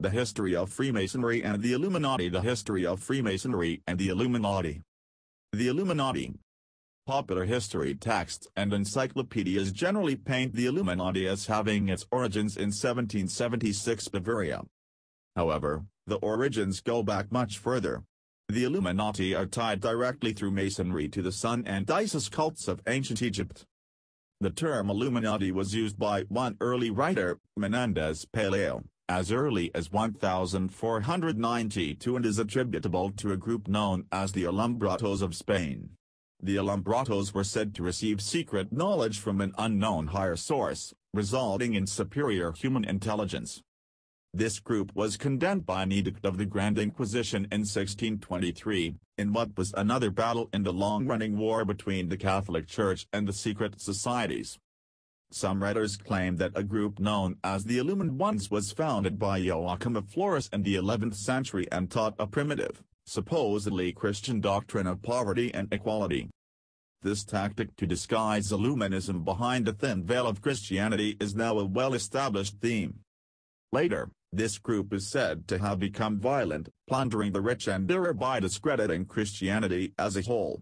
The History of Freemasonry and the Illuminati. The History of Freemasonry and the Illuminati. The Illuminati. Popular history texts and encyclopedias generally paint the Illuminati as having its origins in 1776 Bavaria. However, the origins go back much further. The Illuminati are tied directly through Masonry to the Sun and Isis cults of ancient Egypt. The term Illuminati was used by one early writer, Menendez Pelayo, as early as 1492 and is attributable to a group known as the Alumbrados of Spain. The Alumbrados were said to receive secret knowledge from an unknown higher source, resulting in superior human intelligence. This group was condemned by an edict of the Grand Inquisition in 1623, in what was another battle in the long-running war between the Catholic Church and the secret societies. Some writers claim that a group known as the Illumined Ones was founded by Joachim of Florus in the 11th century and taught a primitive, supposedly Christian doctrine of poverty and equality. This tactic to disguise Illuminism behind a thin veil of Christianity is now a well-established theme. Later, this group is said to have become violent, plundering the rich and thereby discrediting Christianity as a whole.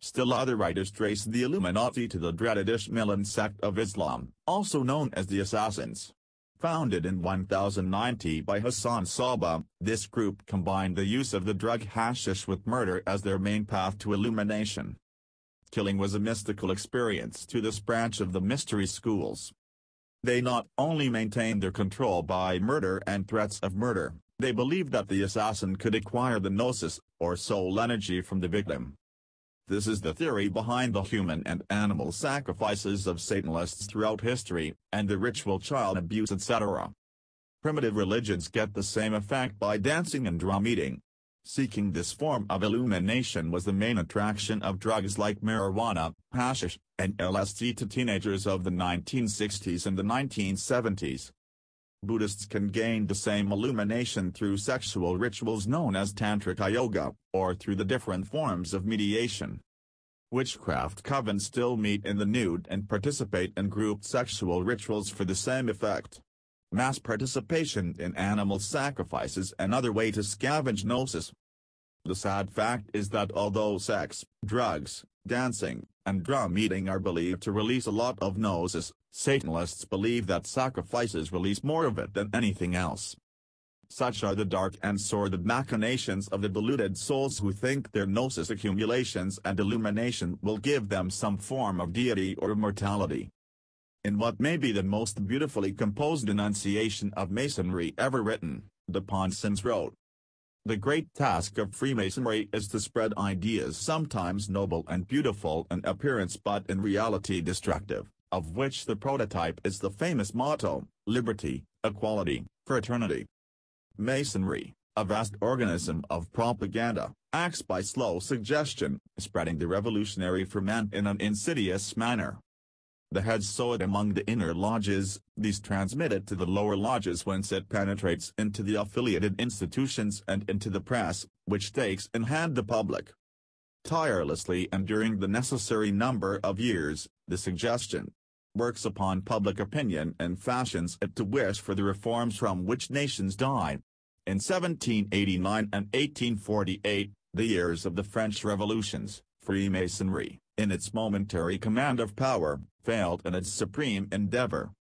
Still other writers trace the Illuminati to the dreaded Ishmaelan sect of Islam, also known as the Assassins. Founded in 1090 by Hassan Saba, this group combined the use of the drug hashish with murder as their main path to illumination. Killing was a mystical experience to this branch of the mystery schools. They not only maintained their control by murder and threats of murder, they believed that the assassin could acquire the gnosis, or soul energy from the victim. This is the theory behind the human and animal sacrifices of Satanists throughout history, and the ritual child abuse etc. Primitive religions get the same effect by dancing and drum eating. Seeking this form of illumination was the main attraction of drugs like marijuana, hashish, and LSD to teenagers of the 1960s and the 1970s. Buddhists can gain the same illumination through sexual rituals known as tantric yoga, or through the different forms of mediation. Witchcraft covens still meet in the nude and participate in grouped sexual rituals for the same effect. Mass participation in animal sacrifices another way to scavenge gnosis. The sad fact is that although sex, drugs, dancing, and drum eating are believed to release a lot of gnosis, Satanists believe that sacrifices release more of it than anything else. Such are the dark and sordid machinations of the deluded souls who think their gnosis accumulations and illumination will give them some form of deity or immortality. In what may be the most beautifully composed enunciation of Masonry ever written, the Ponsons wrote, "The great task of Freemasonry is to spread ideas sometimes noble and beautiful in appearance but in reality destructive, of which the prototype is the famous motto, liberty, equality, fraternity." Masonry, a vast organism of propaganda, acts by slow suggestion, spreading the revolutionary ferment in an insidious manner. The heads sow it among the inner lodges, these transmit it to the lower lodges whence it penetrates into the affiliated institutions and into the press, which takes in hand the public. Tirelessly and during the necessary number of years, the suggestion works upon public opinion and fashions it to wish for the reforms from which nations die. In 1789 and 1848, the years of the French Revolutions, Freemasonry, in its momentary command of power, failed in its supreme endeavor.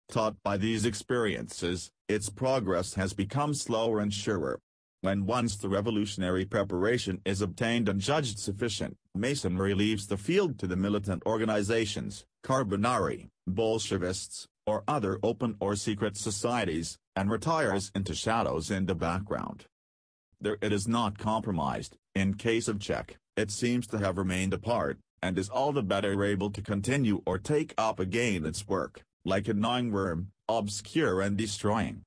Taught by these experiences, its progress has become slower and surer. When once the revolutionary preparation is obtained and judged sufficient, Masonry leaves the field to the militant organizations, Carbonari, Bolshevists, or other open or secret societies, and retires into shadows in the background. There it is not compromised. In case of check, it seems to have remained apart, and is all the better able to continue or take up again its work, like a gnawing worm, obscure and destroying.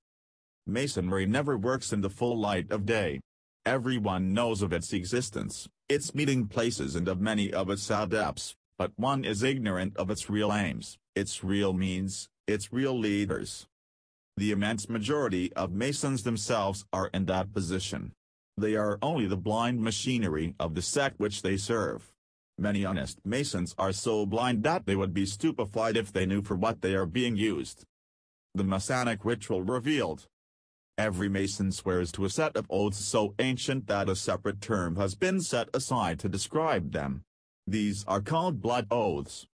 Masonry never works in the full light of day. Everyone knows of its existence, its meeting places and of many of its adepts, but one is ignorant of its real aims, its real means, its real leaders. The immense majority of Masons themselves are in that position. They are only the blind machinery of the sect which they serve. Many honest Masons are so blind that they would be stupefied if they knew for what they are being used. The Masonic ritual revealed. Every Mason swears to a set of oaths so ancient that a separate term has been set aside to describe them. These are called blood oaths.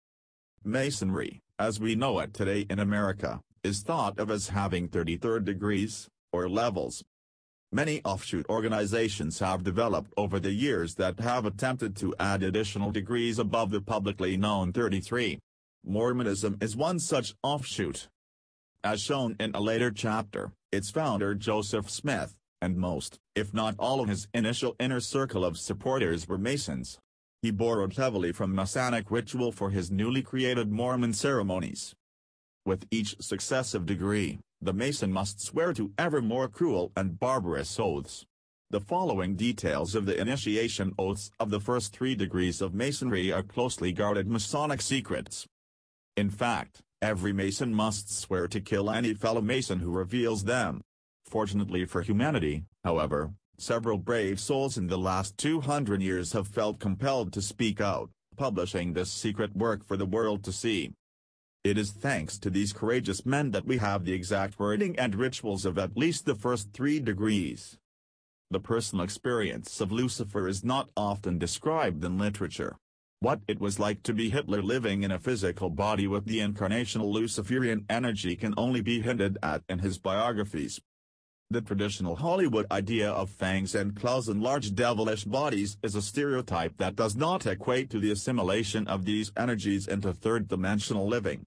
Masonry, as we know it today in America, is thought of as having 33rd degrees, or levels. Many offshoot organizations have developed over the years that have attempted to add additional degrees above the publicly known 33. Mormonism is one such offshoot. As shown in a later chapter, its founder Joseph Smith, and most, if not all of his initial inner circle of supporters were Masons. He borrowed heavily from Masonic ritual for his newly created Mormon ceremonies. With each successive degree, the Mason must swear to ever more cruel and barbarous oaths. The following details of the initiation oaths of the first 3 degrees of Masonry are closely guarded Masonic secrets. In fact, every Mason must swear to kill any fellow Mason who reveals them. Fortunately for humanity, however, several brave souls in the last 200 years have felt compelled to speak out, publishing this secret work for the world to see. It is thanks to these courageous men that we have the exact wording and rituals of at least the first 3 degrees. The personal experience of Lucifer is not often described in literature. What it was like to be Hitler living in a physical body with the incarnational Luciferian energy can only be hinted at in his biographies. The traditional Hollywood idea of fangs and claws and large devilish bodies is a stereotype that does not equate to the assimilation of these energies into third-dimensional living.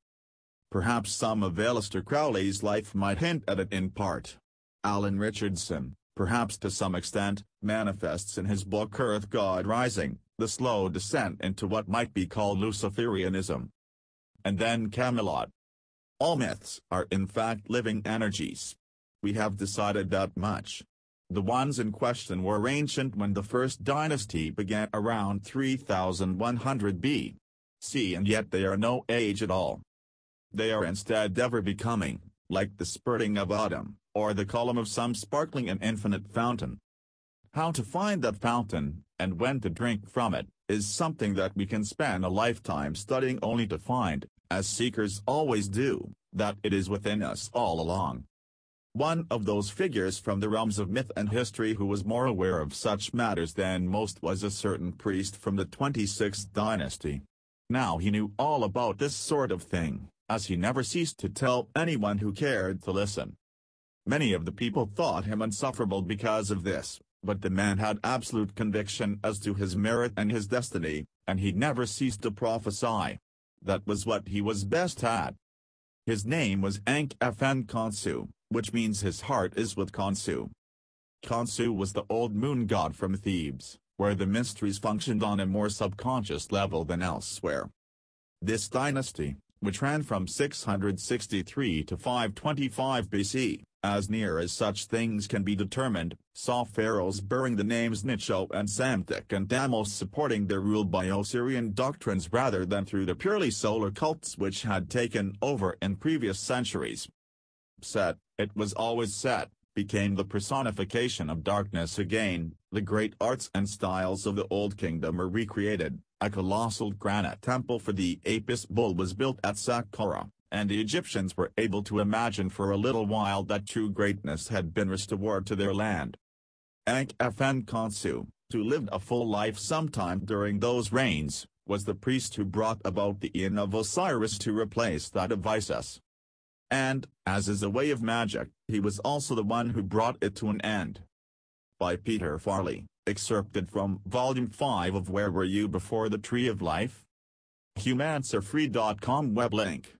Perhaps some of Aleister Crowley's life might hint at it in part. Alan Richardson, perhaps to some extent, manifests in his book Earth God Rising, the slow descent into what might be called Luciferianism. And then Camelot. All myths are in fact living energies. We have decided that much. The ones in question were ancient when the first dynasty began around 3100 B.C. and yet they are no age at all. They are instead ever becoming, like the spurting of autumn, or the column of some sparkling and infinite fountain. How to find that fountain, and when to drink from it, is something that we can spend a lifetime studying only to find, as seekers always do, that it is within us all along. One of those figures from the realms of myth and history who was more aware of such matters than most was a certain priest from the 26th dynasty. Now he knew all about this sort of thing, as he never ceased to tell anyone who cared to listen. Many of the people thought him insufferable because of this, but the man had absolute conviction as to his merit and his destiny, and he never ceased to prophesy. That was what he was best at. His name was Ankh-Fn Khonsu, which means his heart is with Khonsu. Khonsu was the old moon god from Thebes, where the mysteries functioned on a more subconscious level than elsewhere. This dynasty, which ran from 663 to 525 BC, as near as such things can be determined, saw pharaohs bearing the names Necho and Psamtik and Damos supporting their rule by Osirian doctrines rather than through the purely solar cults which had taken over in previous centuries. Set, it was always Set, became the personification of darkness again. The great arts and styles of the Old Kingdom are recreated. A colossal granite temple for the Apis bull was built at Saqqara, and the Egyptians were able to imagine for a little while that true greatness had been restored to their land. Ankh-Fn Khonsu, who lived a full life sometime during those reigns, was the priest who brought about the Inn of Osiris to replace that of Isis. And, as is a way of magic, he was also the one who brought it to an end. By Peter Farley, excerpted from Volume 5 of Where Were You Before the Tree of Life? Humancerfree.com web link.